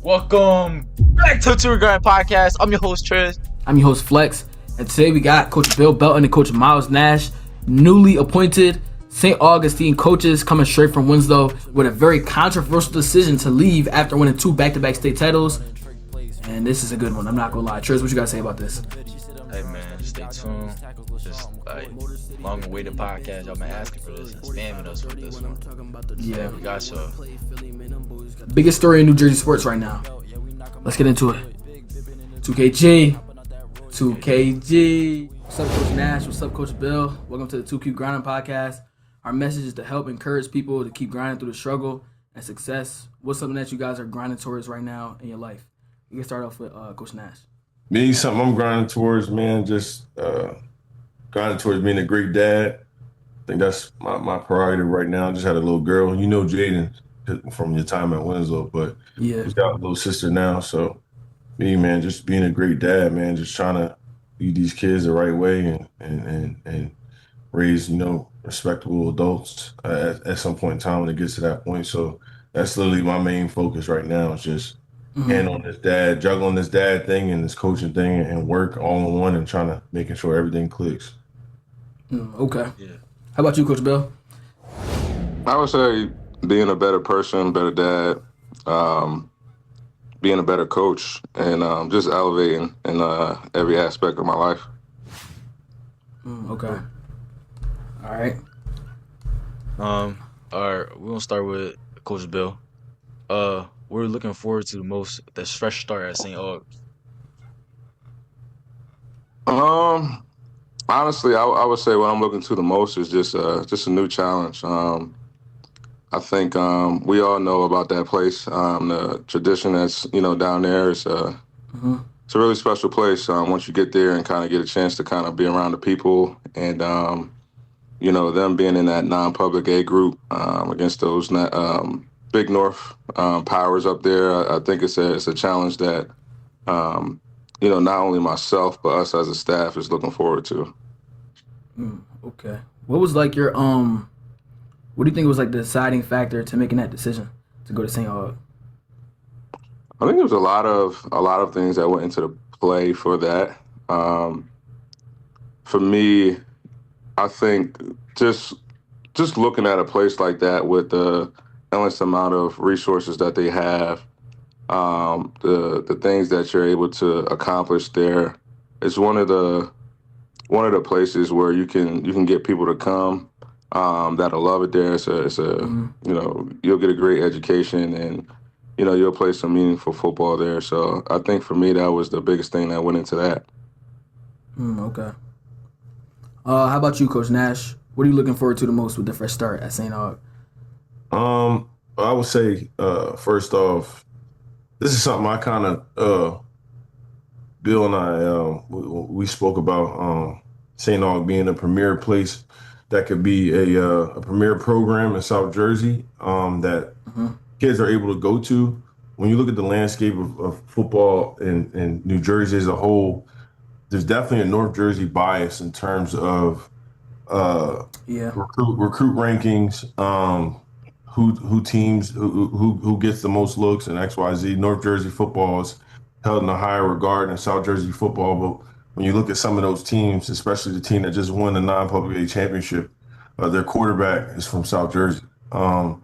Welcome back to the Two Regarding Podcast. I'm your host, Trish. I'm your host, Flex. And today we got Coach Belton and Coach Myles Nash, newly appointed St. Augustine coaches coming straight from Winslow with a very controversial decision to leave after winning 2 back-to-back state titles. And this is a good one. I'm not going to lie. Trish, what you got to say about this? Hey, man, stay tuned. Just long-awaited podcast. Y'all been asking for this and spamming us with this one. Yeah. We got y'all. Biggest story in New Jersey sports right now. Let's get into it. 2KG. What's up, Coach Nash? What's up, Coach Bill? Welcome to the 2Q Grinding Podcast. Our message is to help encourage people to keep grinding through the struggle and success. What's something that you guys are grinding towards right now in your life? You can start off with Coach Nash. Me, something I'm grinding towards, man, just grinding towards being a great dad. I think that's my priority right now. I just had a little girl. You know Jaden from your time at Winslow, but he's got a little sister now. So me, man, just being a great dad, man, just trying to lead these kids the right way and raise, respectable adults at some point in time when it gets to that point. So that's literally my main focus right now is just handling this juggling this dad thing and this coaching thing and work all in one and trying to making sure everything clicks. Okay. Yeah. How about you, Coach Bill? I would say being a better person, better dad, being a better coach, and just elevating in every aspect of my life. Okay. All right. All right, we're going to start with Coach Bill. We're looking forward to the most, the fresh start at St. Aug. Honestly, I would say what I'm looking to the most is just a new challenge. I think we all know about that place. The tradition that's down there is it's a really special place. Once you get there and kind of get a chance to kind of be around the people and them being in that non-public A group against those Big North powers up there. I think it's a challenge that not only myself but us as a staff is looking forward to. Okay. What was like your what do you think was like the deciding factor to making that decision to go to St. Aug? I think there was a lot of things that went into the play for that. For me, I think just looking at a place like that with the endless amount of resources that they have, the things that you're able to accomplish there, it's one of the places where you can get people to come that'll love it there. You'll get a great education and you'll play some meaningful football there. So I think for me that was the biggest thing that went into that. Okay. How about you, Coach Nash? What are you looking forward to the most with the fresh start at St. Aug? I would say first off, this is something I kind of Bill and I we spoke about St. Aug being a premier place that could be a premier program in South Jersey that kids are able to go to. When you look at the landscape of football in New Jersey as a whole, there's definitely a North Jersey bias in terms of recruit rankings, who teams who gets the most looks and XYZ. North Jersey football is held in a higher regard than South Jersey football, but when you look at some of those teams, especially the team that just won the non-public A championship, their quarterback is from South Jersey. And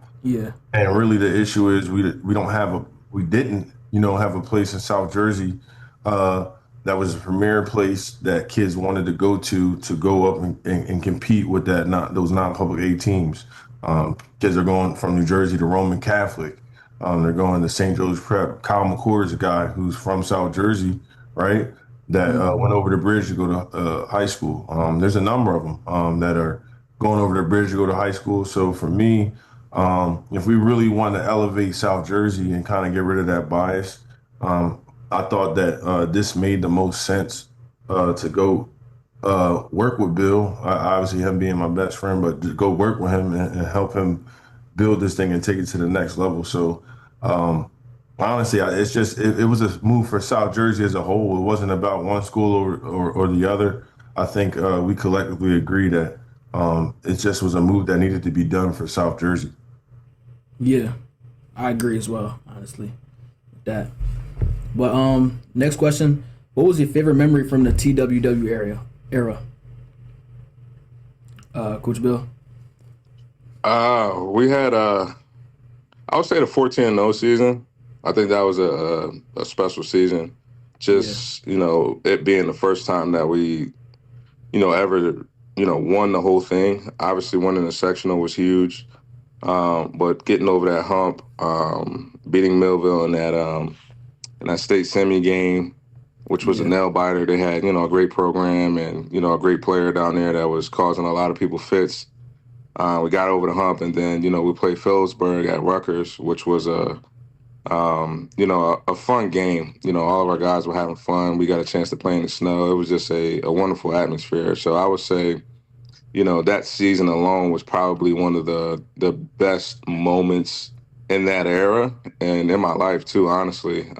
really the issue is we didn't have a place in South Jersey that was a premier place that kids wanted to go up and compete with those non-public A teams. Kids are going from New Jersey to Roman Catholic. They're going to St. Joe's Prep. Kyle McCord is a guy who's from South Jersey, right? That went over the bridge to go to high school. There's a number of them that are going over the bridge to go to high school. So for me, if we really want to elevate South Jersey and kind of get rid of that bias, I thought that this made the most sense to go work with Bill. Obviously, him being my best friend, but to go work with him and help him build this thing and take it to the next level. So honestly, it was a move for South Jersey as a whole. It wasn't about one school or the other. I think we collectively agree that it just was a move that needed to be done for South Jersey. Yeah, I agree as well, honestly. that. But next question: what was your favorite memory from the TWW era? Coach Bill. We had I would say the 14-0 season. I think that was a special season. Just it being the first time that we ever won the whole thing. Obviously, winning the sectional was huge, but getting over that hump, beating Millville in that state semi game, which was a nail biter. They had a great program and a great player down there that was causing a lot of people fits. We got over the hump, and then we played Phillipsburg at Rutgers, which was a fun game. All of our guys were having fun. We got a chance to play in the snow. It was just a wonderful atmosphere. So I would say, that season alone was probably one of the best moments in that era and in my life too, honestly.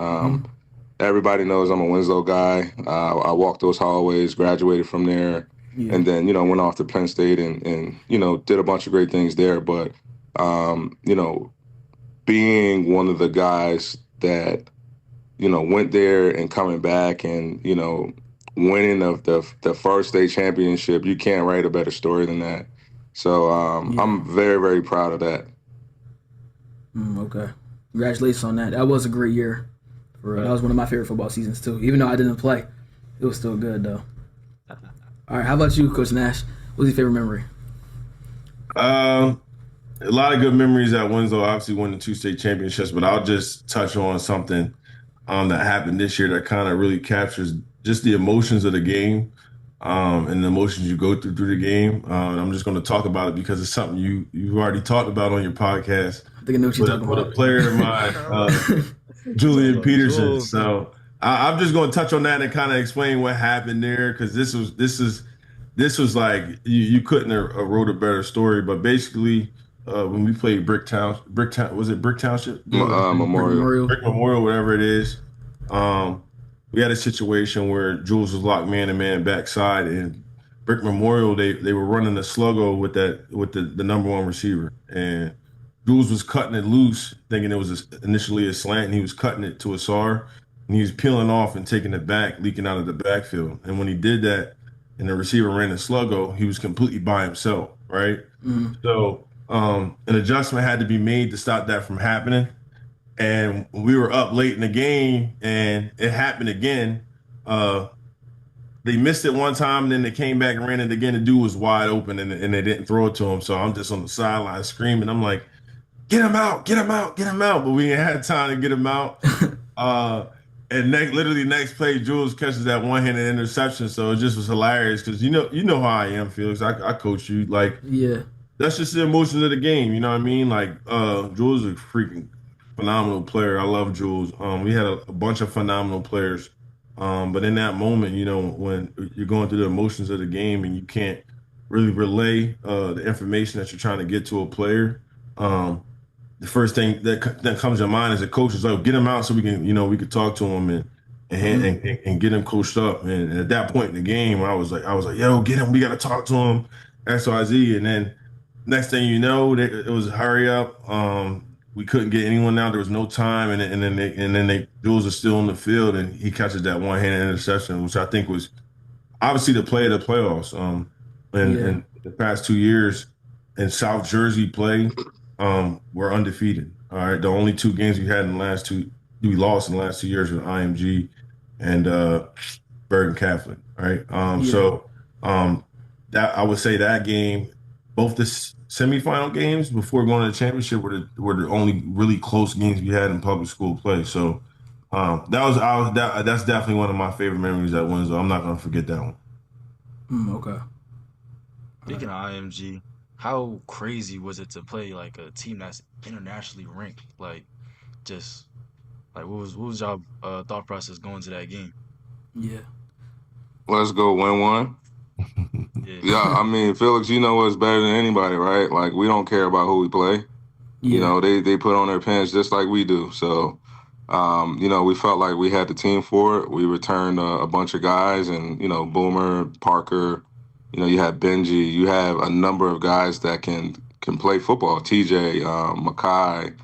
Everybody knows I'm a Winslow guy. I walked those hallways, graduated from there. Yeah. And then, went off to Penn State and did a bunch of great things there. But, being one of the guys that, went there and coming back and, winning of the first state championship, you can't write a better story than that. So I'm very, very proud of that. Okay. Congratulations on that. That was a great year. That was one of my favorite football seasons, too. Even though I didn't play, it was still good, though. All right, how about you, Coach Nash? What's your favorite memory? A lot of good memories at Winslow. Obviously won the 2 state championships, but I'll just touch on something that happened this year that kind of really captures just the emotions of the game and the emotions you go through the game. I'm just going to talk about it because it's something you've already talked about on your podcast. I think I know what you're talking about. With a player of mine, Julian Peterson. So I'm just going to touch on that and kind of explain what happened there because this was like you couldn't have wrote a better story. But basically, when we played Bricktown, was it Brick Township? Memorial. Brick Memorial, whatever it is. We had a situation where Jules was locked man-to-man backside, and Brick Memorial they were running the sluggo with the number one receiver, and Jules was cutting it loose, thinking it was initially a slant, and he was cutting it to a SAR, and he was peeling off and taking it back, leaking out of the backfield. And when he did that, and the receiver ran the sluggo, he was completely by himself, right? Mm-hmm. So an adjustment had to be made to stop that from happening. And we were up late in the game, and it happened again. They missed it one time, and then they came back and ran it again. The dude was wide open, and they didn't throw it to him. So I'm just on the sideline screaming. I'm like, get him out, get him out, get him out. But we ain't had time to get him out. And literally next play, Jules catches that one-handed interception. So it just was hilarious because you know how I am, Felix. I coach you. Like, yeah, that's just the emotions of the game. You know what I mean? Like, Jules is a freaking phenomenal player. I love Jules. We had a bunch of phenomenal players. But in that moment, when you're going through the emotions of the game and you can't really relay the information that you're trying to get to a player, the first thing that comes to mind as a coach is like, get him out so we can, we could talk to him and get him coached up. And at that point in the game, I was like, yo, get him. We got to talk to him, XYZ. And then next thing you know, it was a hurry up. We couldn't get anyone out. There was no time. And then Jules is still in the field and he catches that one-handed interception, which I think was obviously the play of the playoffs. And the past 2 years in South Jersey play, we're undefeated. All right. The only 2 games we lost in the last 2 years with IMG and Bergen Catholic. Right. So that I would say that game, both the semifinal games before going to the championship were the only really close games we had in public school play. So that's definitely one of my favorite memories at Winslow. I'm not gonna forget that one. Okay. Speaking of IMG, how crazy was it to play like a team that's internationally ranked? Like, what was y'all thought process going to that game? Yeah. Let's go win one. Yeah, I mean, Felix, you know us better than anybody, right? Like, we don't care about who we play. Yeah. They put on their pants just like we do. So, we felt like we had the team for it. We returned a bunch of guys and, Boomer, Parker, you have Benji. You have a number of guys that can play football. TJ, Makai,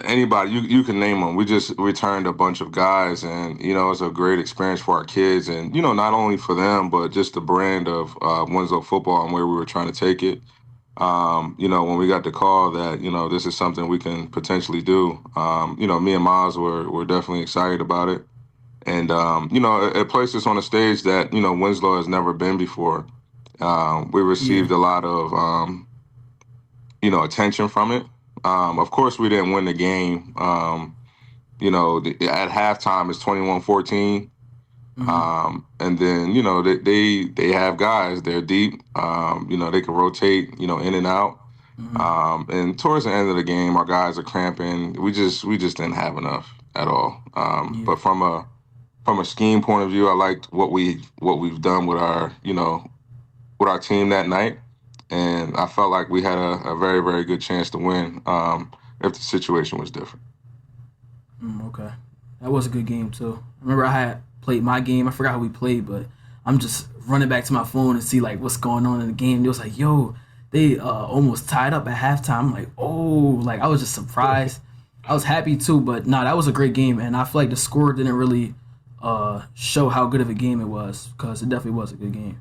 Anybody you can name them. We just returned a bunch of guys, and it's a great experience for our kids, and not only for them, but just the brand of Winslow football and where we were trying to take it. When we got the call that this is something we can potentially do, me and Myles were definitely excited about it, and it placed us on a stage that Winslow has never been before. We received Yeah. a lot of attention from it. Of course, we didn't win the game. At halftime it's 21-14. Mm-hmm. And then they have guys. They're deep. They can rotate. In and out. Mm-hmm. And towards the end of the game, our guys are cramping. We just didn't have enough at all. Yeah. But from a scheme point of view, I liked what we've done with our team that night, and I felt like we had a very very good chance to win if the situation was different. Okay. That was a good game too. I remember I had played my game. I forgot how we played, but I'm just running back to my phone and see like what's going on in the game. It was like, yo, they almost tied up at halftime. I'm like, oh, like I was just surprised. I was happy too, but nah, that was a great game, and I feel like the score didn't really show how good of a game it was because it definitely was a good game.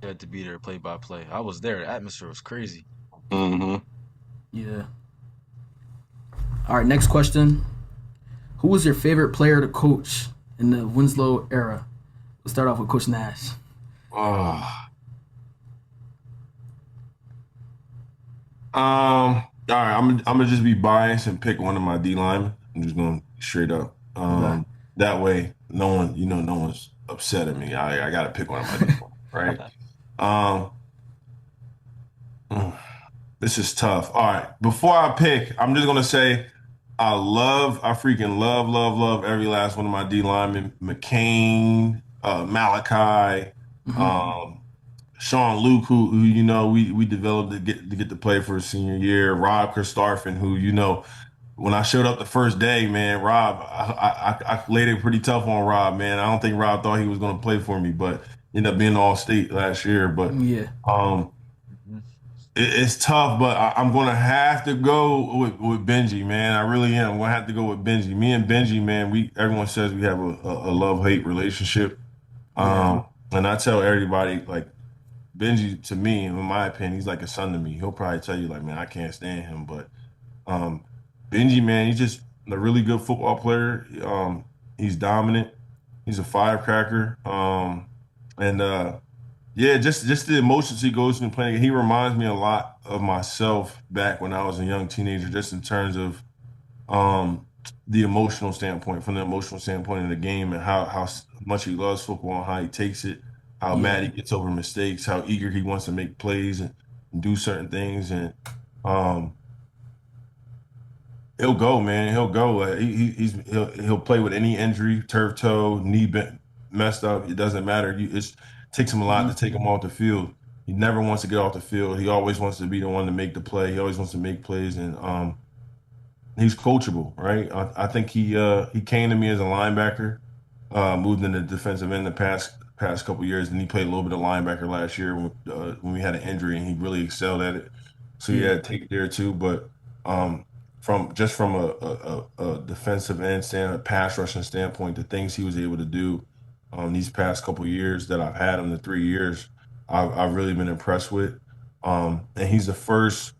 You had to be there play by play. I was there. The atmosphere was crazy. Hmm. Yeah. All right, next question. Who was your favorite player to coach in the Winslow era? We'll start off with Coach Nash. Ah. All right, I'm gonna just be biased and pick one of my D linemen. I'm just going straight up. Okay. That way, no one's upset at me. I gotta pick one of my D linemen, right? Um, mm, this is tough. All right, before I pick, I'm just gonna say I freaking love every last one of my D linemen. McCain, Malachi, Mm-hmm. um, Sean Luke, who we developed to get to play for his senior year. Rob Christarfin, who when I showed up the first day, man, Rob, I laid it pretty tough on Rob, man. I don't think Rob thought he was going to play for me, but ended up being all state last year. But Yeah. um, Mhm. it's tough, but I'm going to have to go with Benji, man. I really am. I'm going to have to go with Benji. Me and Benji, man, everyone says we have a love-hate relationship. Yeah. And I tell everybody, like, Benji, to me, in my opinion, he's like a son to me. He'll probably tell you, like, man, I can't stand him. But um, Benji, man, he's just a really good football player. He's dominant. He's a firecracker. And yeah, just the emotions he goes through playing. He reminds me a lot of myself back when I was a young teenager, just in terms of um, the emotional standpoint, from the emotional standpoint of the game, and how much he loves football and how he takes it, how Yeah. mad he gets over mistakes, how eager he wants to make plays and do certain things, and um, he'll go, man. He'll go. He'll play with any injury, turf toe, knee bent, messed up. It doesn't matter. It takes him a lot Mm-hmm. to take him off the field. He never wants to get off the field. He always wants to be the one to make the play. He always wants to make plays, and he's coachable, right? I think he came to me as a linebacker, moved into defensive end the past couple years, and he played a little bit of linebacker last year when we had an injury, and he really excelled at it. So he Yeah. had to take it there too. But um, from a defensive end a pass rushing standpoint, the things he was able to do these past couple years that I've had him, the 3 years, I've really been impressed with. And he's the first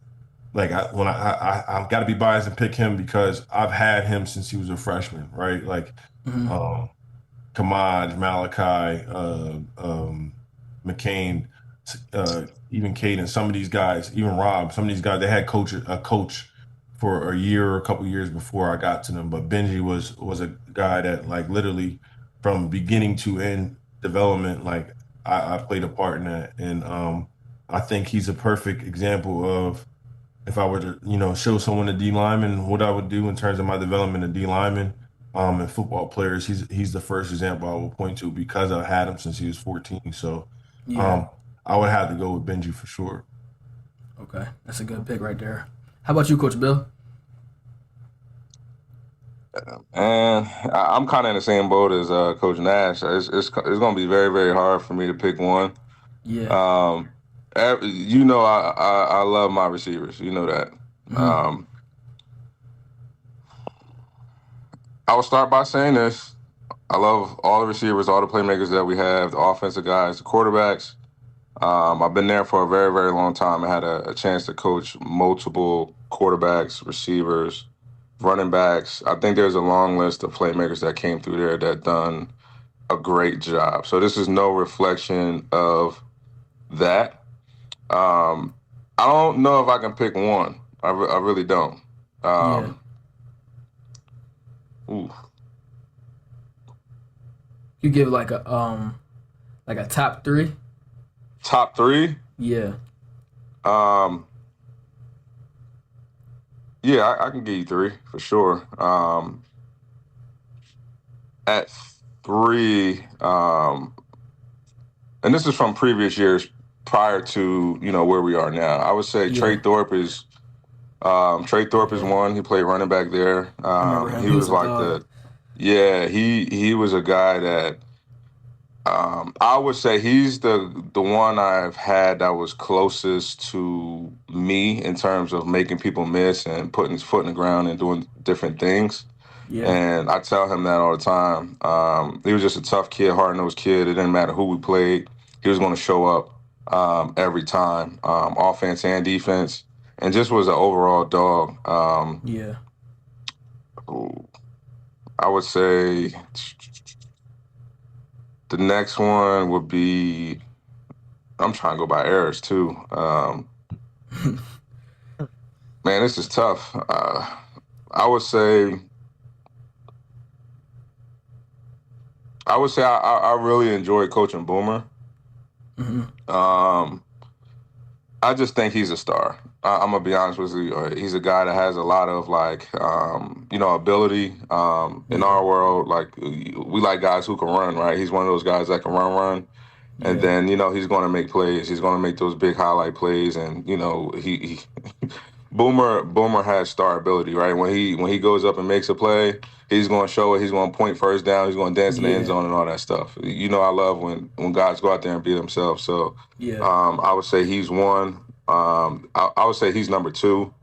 like I've got to be biased and pick him because I've had him since he was a freshman, right? Like Mm-hmm. um, Kamaj, Malachi, McCain, even Caden, some of these guys, even Rob, some of these guys, they had a coach for a year or a couple years before I got to them. But Benji was a guy that like literally from beginning to end development, like I played a part in that, and I think he's a perfect example of if I were to, show someone a D lineman what I would do in terms of my development of D lineman and football players, he's the first example I will point to because I had him since he was 14. So Yeah. um, I would have to go with Benji for sure. Okay. That's a good pick right there. How about you, Coach Bill? And I'm kind of in the same boat as Coach Nash. It's going to be very very hard for me to pick one. Yeah. Um, I love my receivers. You know that. Mm-hmm. Um, I will start by saying this. I love all the receivers, all the playmakers that we have, the offensive guys, the quarterbacks. I've been there for a very, very long time. I had a chance to coach multiple quarterbacks, receivers, running backs. I think there's a long list of playmakers that came through there that done a great job. So this is no reflection of that. I don't know if I can pick one. I really don't. Yeah. Ooh. You give like a top three. Top three? Yeah. Yeah, I can give you three for sure. At three, and this is from previous years prior to where we are now. I would say Yeah. Trey Thorpe is one. He played running back there. I remember him. He He was was a like dog. he was a guy that I would say he's the one I've had that was closest to me in terms of making people miss and putting his foot in the ground and doing different things. Yeah. And I tell him that all the time. He was just a tough kid, hard-nosed kid. It didn't matter who we played. He was going to show up every time, offense and defense, and just was an overall dog. Yeah. I would say the next one would be, I'm trying to go by errors too. Man, this is tough. I would say I really enjoy coaching Boomer. Mm-hmm. I just think he's a star. I'm gonna be honest with you. He's a guy that has a lot of ability. In our world, like we like guys who can run, right? He's one of those guys that can run, and Yeah. then he's going to make plays. He's going to make those big highlight plays, and he Boomer has star ability, right? When he goes up and makes a play, he's going to show it. He's going to point first down. He's going to dance in the end Yeah. zone and all that stuff. I love when guys go out there and be themselves. So Yeah. I would say he's one. I would say he's number two.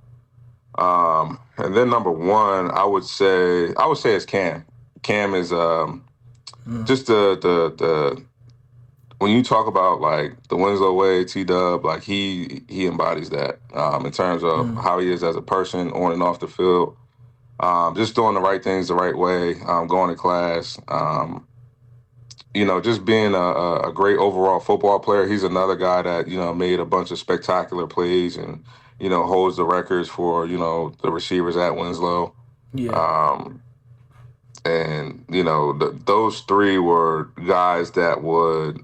And then number one, I would say it's Cam. Cam is just the when you talk about like the Winslow way, T-Dub, like he embodies that in terms of how he is as a person on and off the field. Just doing the right things the right way, going to class, just being a great overall football player. He's another guy that, made a bunch of spectacular plays and, holds the records for, the receivers at Winslow. Yeah. And, those three were guys that would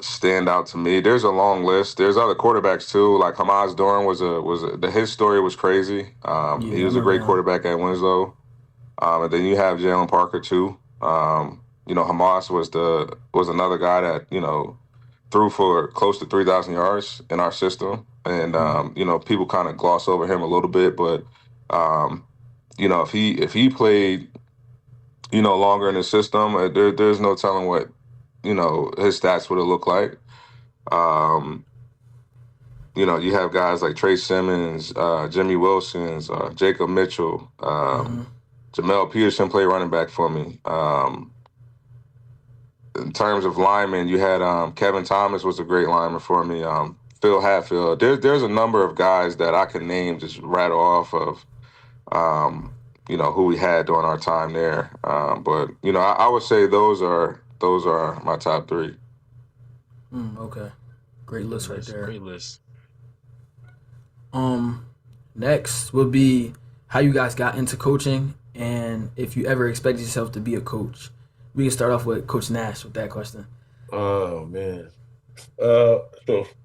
stand out to me. There's a long list. There's other quarterbacks too. Like Hamas Doran his story was crazy. He was a great quarterback at Winslow. And then you have Jalen Parker too. Hamas was another guy that threw for close to 3,000 yards in our system, and people kind of gloss over him a little bit, but if he played longer in the system, there's no telling what his stats would have looked like. You have guys like Trey Simmons, Jimmy Wilsons, Jacob Mitchell, Jamel Peterson played running back for me. In terms of linemen, you had Kevin Thomas was a great lineman for me. Phil Hatfield. There's a number of guys that I can name, just rattle off of, who we had during our time there. But I would say those are my top three. Okay. Great list right there. Great list. Next will be how you guys got into coaching and if you ever expected yourself to be a coach. We can start off with Coach Nash with that question. Oh man. So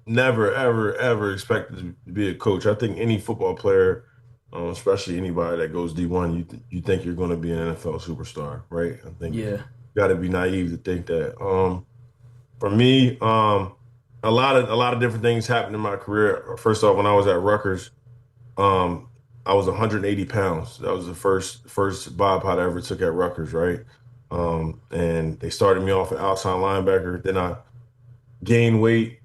never, ever, ever expected to be a coach. I think any football player, especially anybody that goes D1, you think you're going to be an NFL superstar, right? I think you got to be naive to think that. For me, a lot of different things happened in my career. First off, when I was at Rutgers, I was 180 pounds. That was the first bipod I ever took at Rutgers, right? And they started me off at outside linebacker. Then I gained weight,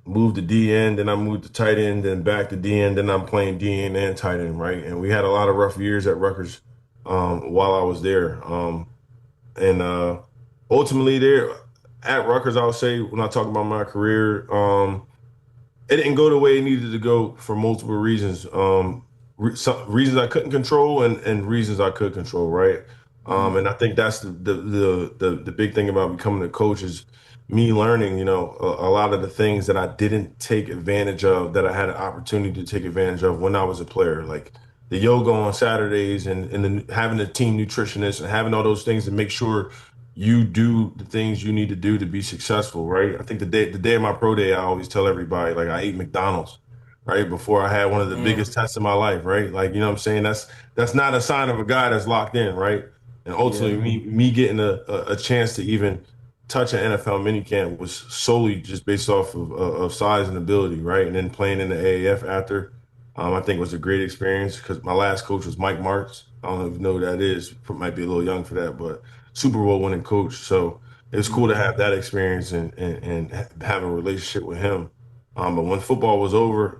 moved to DN, then I moved to tight end, then back to DN, then I'm playing DN and tight end, right? And we had a lot of rough years at Rutgers while I was there. And ultimately, there at Rutgers, I would say when I talk about my career, it didn't go the way it needed to go for multiple reasons. Some reasons I couldn't control and reasons I could control, right? And I think that's the big thing about becoming a coach is me learning, a lot of the things that I didn't take advantage of that I had an opportunity to take advantage of when I was a player, like the yoga on Saturdays and having a team nutritionist and having all those things to make sure you do the things you need to do to be successful, right? I think the day of my pro day, I always tell everybody like I ate McDonald's, right? Before I had one of the Damn. biggest tests of my life, right? Like, you know what I'm saying? That's not a sign of a guy that's locked in, right? And Yeah. ultimately me getting a chance to even touch an NFL minicamp was solely just based off of size and ability, right? And then playing in the AAF after, I think was a great experience because my last coach was Mike Martz. I don't know if you know who that is. Might be a little young for that, but Super Bowl winning coach. So it was cool to have that experience and have a relationship with him. But when football was over,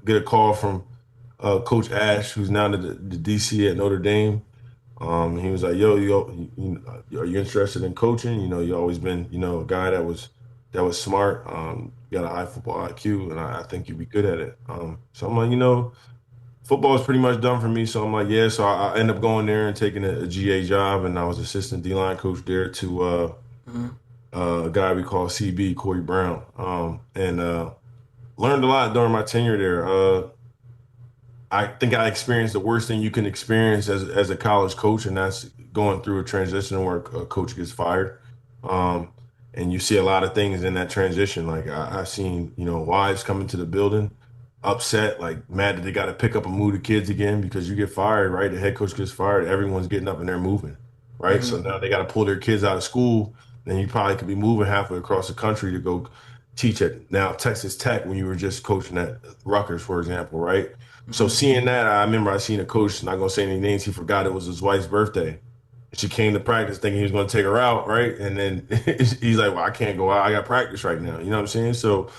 get a call from Coach Ash, who's now the DC at Notre Dame. He was like, "Yo, are you interested in coaching? You always been, a guy that was smart. You got an high football IQ, and I think you'd be good at it." So I'm like, football is pretty much done for me. So I'm like, yeah. So I end up going there and taking a GA job, and I was assistant D line coach there to a guy we call CB Corey Brown, and learned a lot during my tenure there. I think I experienced the worst thing you can experience as a college coach, and that's going through a transition where a coach gets fired. Um, and you see a lot of things in that transition. Like I've seen, wives coming to the building upset, like mad that they got to pick up and move the kids again because you get fired, right? The head coach gets fired, everyone's getting up and they're moving, right? So now they got to pull their kids out of school. Then you probably could be moving halfway across the country to go teach at now Texas Tech when you were just coaching at Rutgers, for example, right? So seeing that, I remember I seen a coach, not gonna say any names, he forgot it was his wife's birthday. She came to practice thinking he was gonna take her out, right? And then he's like, "Well, I can't go out. I got practice right now." You know what I'm saying? So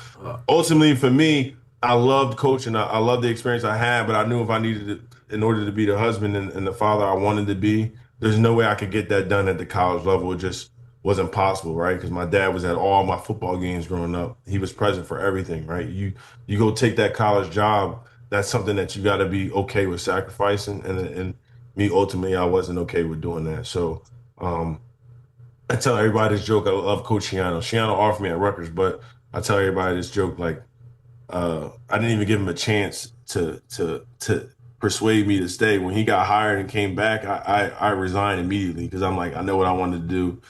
ultimately for me, I loved coaching. I loved the experience I had, but I knew if I needed it in order to be the husband and the father I wanted to be, there's no way I could get that done at the college level. It just wasn't possible, right? Because my dad was at all my football games growing up. He was present for everything, right? You go take that college job, that's something that you got to be okay with sacrificing. And me, ultimately, I wasn't okay with doing that. So I tell everybody this joke. I love Coach Shiano. Shiano offered me at Rutgers, but I tell everybody this joke like I didn't even give him a chance to persuade me to stay. When he got hired and came back, I resigned immediately because I'm like, I know what I wanted to do.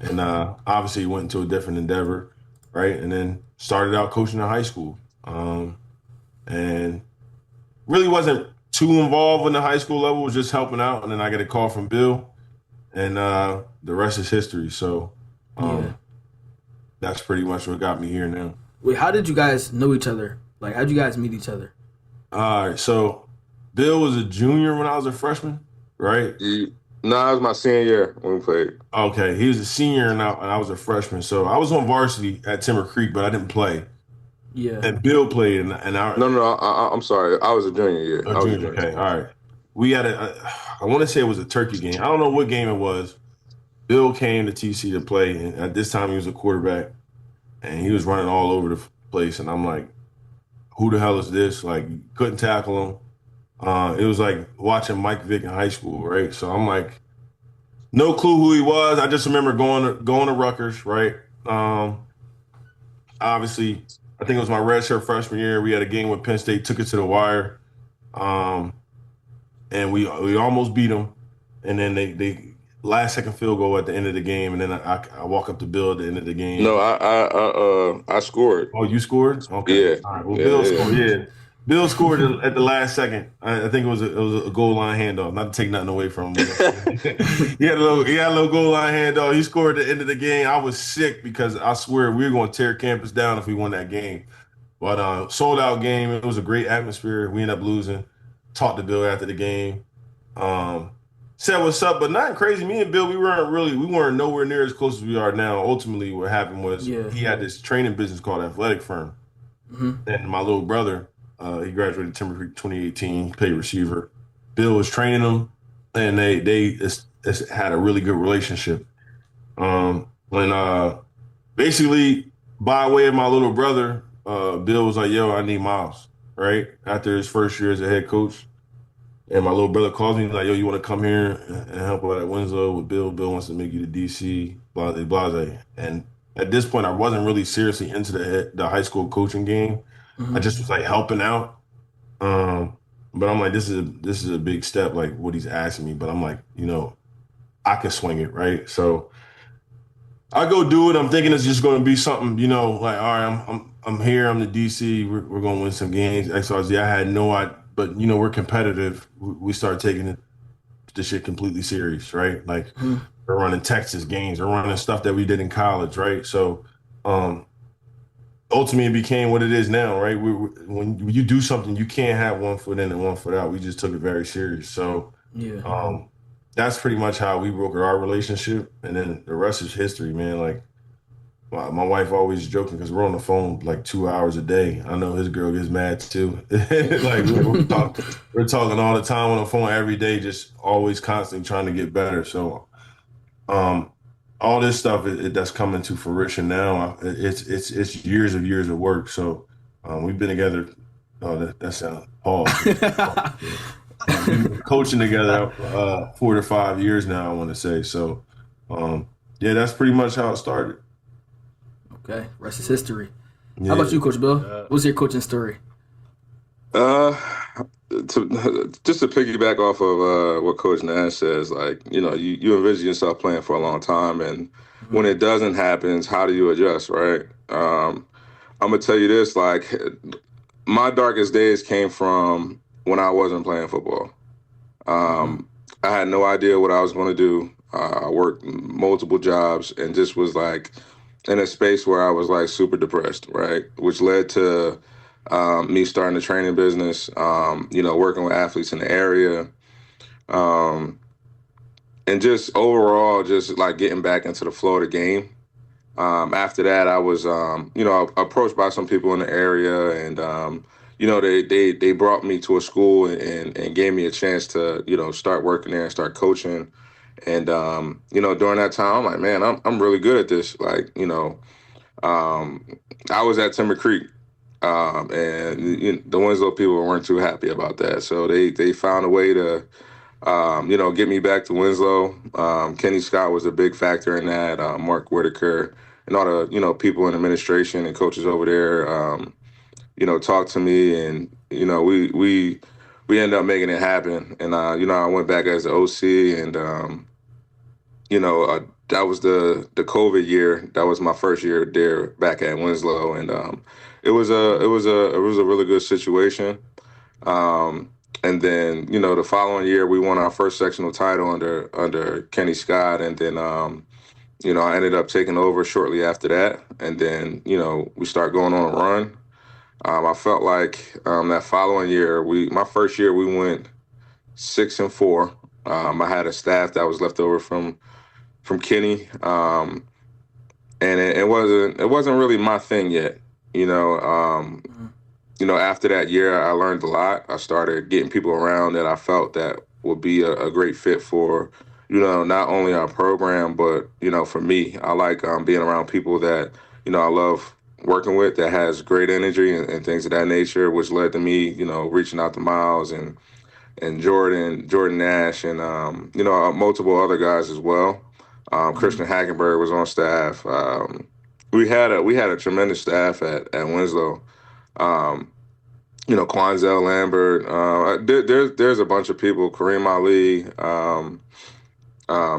And obviously went into a different endeavor, right? And then started out coaching in high school. And really wasn't too involved in the high school level, was just helping out. And then I get a call from Bill, and the rest is history. So Yeah. that's pretty much what got me here now. Wait, how did you guys know each other? Like, how'd you guys meet each other? All right, so Bill was a junior when I was a freshman, right? No, it was my senior year when we played. Okay, he was a senior and I was a freshman. So I was on varsity at Timber Creek, but I didn't play. Yeah. And Bill played, and No, no, I'm sorry. I was a junior year. I was a junior. junior. Okay, all right. We had I want to say it was a turkey game. I don't know what game it was. Bill came to TC to play, and at this time he was a quarterback, and he was running all over the place. And I'm like, who the hell is this? Like, couldn't tackle him. It was like watching Mike Vick in high school, right? So I'm like, no clue who he was. I just remember going to Rutgers, right? Obviously, I think it was my redshirt freshman year. We had a game with Penn State, took it to the wire, and we almost beat them. And then they last second field goal at the end of the game, and then I walk up to Bill at the end of the game. No, I scored. Oh, you scored? Okay. Yeah. All right. Well, Yeah, Bill yeah. scored. Yeah. Bill scored at the last second. I think it was a goal line handoff. Not to take nothing away from him. He had a little goal line handoff. He scored at the end of the game. I was sick because I swear we were going to tear campus down if we won that game. But sold out game. It was a great atmosphere. We ended up losing. Talked to Bill after the game. Said what's up, but nothing crazy. Me and Bill, we weren't nowhere near as close as we are now. Ultimately, what happened was he had this training business called Athletic Firm, and my little brother, he graduated Timber Creek 2018. He played receiver. Bill was training him. and it's had a really good relationship. When basically by way of my little brother, Bill was like, "Yo, I need Myles." Right after his first year as a head coach, and my little brother calls me like, "Yo, you want to come here and help out at Winslow with Bill? Bill wants to make you the DC, blase, blase." And at this point, I wasn't really seriously into the high school coaching game. I just was like helping out. But I'm like, this is a big step, like what he's asking me. But I'm like, I can swing it, right? So I go do it. I'm thinking it's just going to be something, like, all right, I'm here. I'm the DC. We're going to win some games. XYZ. I had no idea, but we're competitive. We start taking the shit completely serious, right? Like we're running Texas games. We're running stuff that we did in college, right? So ultimately, it became what it is now, right? When you do something, you can't have one foot in and one foot out. We just took it very serious. So that's pretty much how we brokered our relationship, and then the rest is history, man. Like my wife always joking because we're on the phone like 2 hours a day. I know his girl gets mad too. Like we're talking all the time on the phone every day, just always constantly trying to get better. So all this stuff that's coming to fruition now, it's years of work. So we've been together. Oh, that sounds Paul. We've been coaching together 4 to 5 years now, I want to say. So that's pretty much how it started. Okay, rest is history. Yeah. How about you, Coach Bill? What's your coaching story? Just to piggyback off of what Coach Nash says, like, you envision yourself playing for a long time, and when it doesn't happen, how do you adjust, right? I'm gonna tell you this, like, my darkest days came from when I wasn't playing football. I had no idea what I was going to do. I worked multiple jobs and just was like in a space where I was like super depressed, right? Which led to me starting the training business, working with athletes in the area, and just overall, just like getting back into the flow of the game. After that, I was, approached by some people in the area, and they brought me to a school and gave me a chance to start working there and start coaching. And during that time, I'm like, man, I'm really good at this. Like, I was at Timber Creek. And the Winslow people weren't too happy about that, so they found a way to, get me back to Winslow. Kenny Scott was a big factor in that. Mark Whitaker and all the people in administration and coaches over there, talked to me, and we ended up making it happen. And I went back as the OC, and that was the COVID year. That was my first year there back at Winslow, and it was a really good situation. And then the following year we won our first sectional title under Kenny Scott, and then I ended up taking over shortly after that, and then we start going on a run. I felt like that following year, my first year we went 6-4. I had a staff that was left over from Kenny, and it wasn't really my thing yet. After that year, I learned a lot. I started getting people around that I felt that would be a great fit for, not only our program, but, for me. I like being around people that, I love working with, that has great energy and things of that nature, which led to me, reaching out to Myles and Jordan Nash, and, multiple other guys as well. Christian Hackenberg was on staff. We had a tremendous staff at Winslow. Quanzel Lambert. There's a bunch of people. Kareem Ali,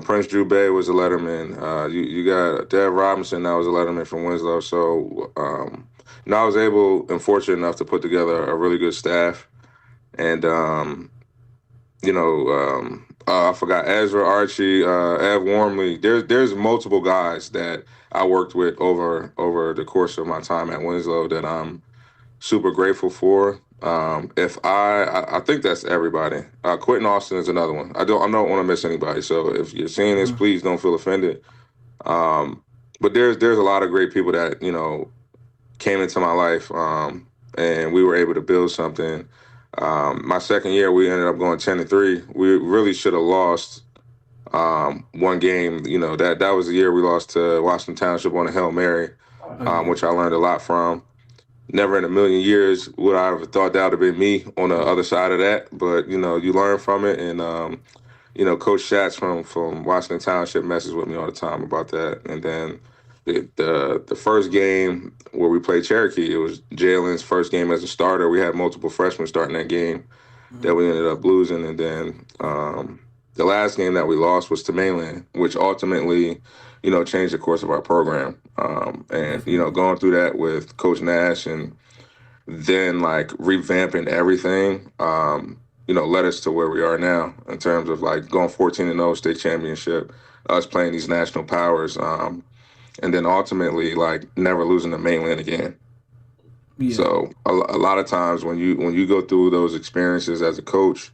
Prince Drew Bay was a letterman. You got Dev Robinson, that was a letterman from Winslow. So I was able and fortunate enough to put together a really good staff. And I forgot Ezra, Archie, Ev Warmley. There's multiple guys that I worked with over the course of my time at Winslow that I'm super grateful for. I think that's everybody. Quentin Austin is another one. I don't want to miss anybody. So if you're seeing this, please don't feel offended. But there's a lot of great people that came into my life, and we were able to build something My second year, we ended up going 10-3. We really should have lost one game. You know, that was the year we lost to Washington Township on a Hail Mary, which I learned a lot from. Never in a million years would I have thought that would have been me on the other side of that. But, you know, you learn from it. And, you know, Coach Schatz from Washington Township messes with me all the time about that. And then the first game where we played Cherokee, it was Jalen's first game as a starter. We had multiple freshmen starting that game that we ended up losing. And then the last game that we lost was to Mainland, which ultimately, you know, changed the course of our program. And, you know, going through that with Coach Nash and then like revamping everything, you know, led us to where we are now in terms of like going 14-0 state championship, us playing these national powers, and then ultimately like never losing to Mainland again. Yeah. So a lot of times when you go through those experiences as a coach,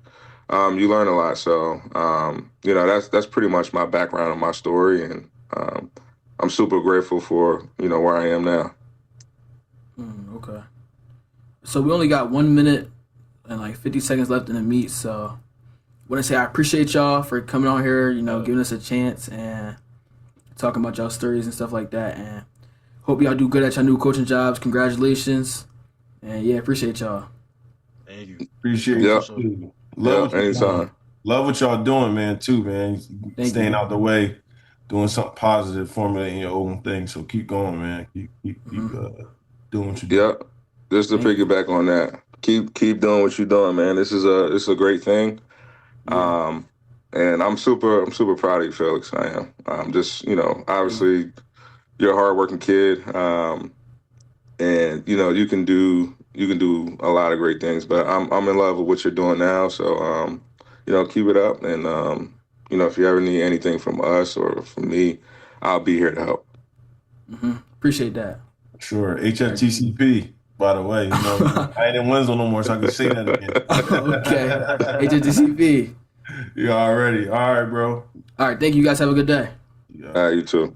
you learn a lot. So you know, that's pretty much my background and my story, and I'm super grateful for, you know, where I am now. Okay. So we only got 1 minute and like 50 seconds left in the meet. So I want to say I appreciate y'all for coming on here, you know, giving us a chance and talking about y'all stories and stuff like that. And hope y'all do good at y'all new coaching jobs. Congratulations. And yeah, appreciate y'all. Thank you. Appreciate Yep. you. Love what anytime. Love what y'all doing, man, too, man. Staying you. out the way, doing something positive, formulating your own thing. So keep going, man. Keep doing what you do. Yep. Just to piggyback on that. Keep doing what you're doing, man. This is a great thing. Yeah. And I'm super proud of you, Felix. I am. Just, you know, obviously you're a hardworking kid. And you know, you can do a lot of great things, but I'm in love with what you're doing now. So you know, keep it up, and you know, if you ever need anything from us or from me, I'll be here to help. Appreciate that. Sure. HFTCP, by the way. You know, I ain't in Winslow no more, so I can say that again. Okay. HFTCP. You already. All right, bro. All right. Thank you. You guys have a good day. Yeah. You too.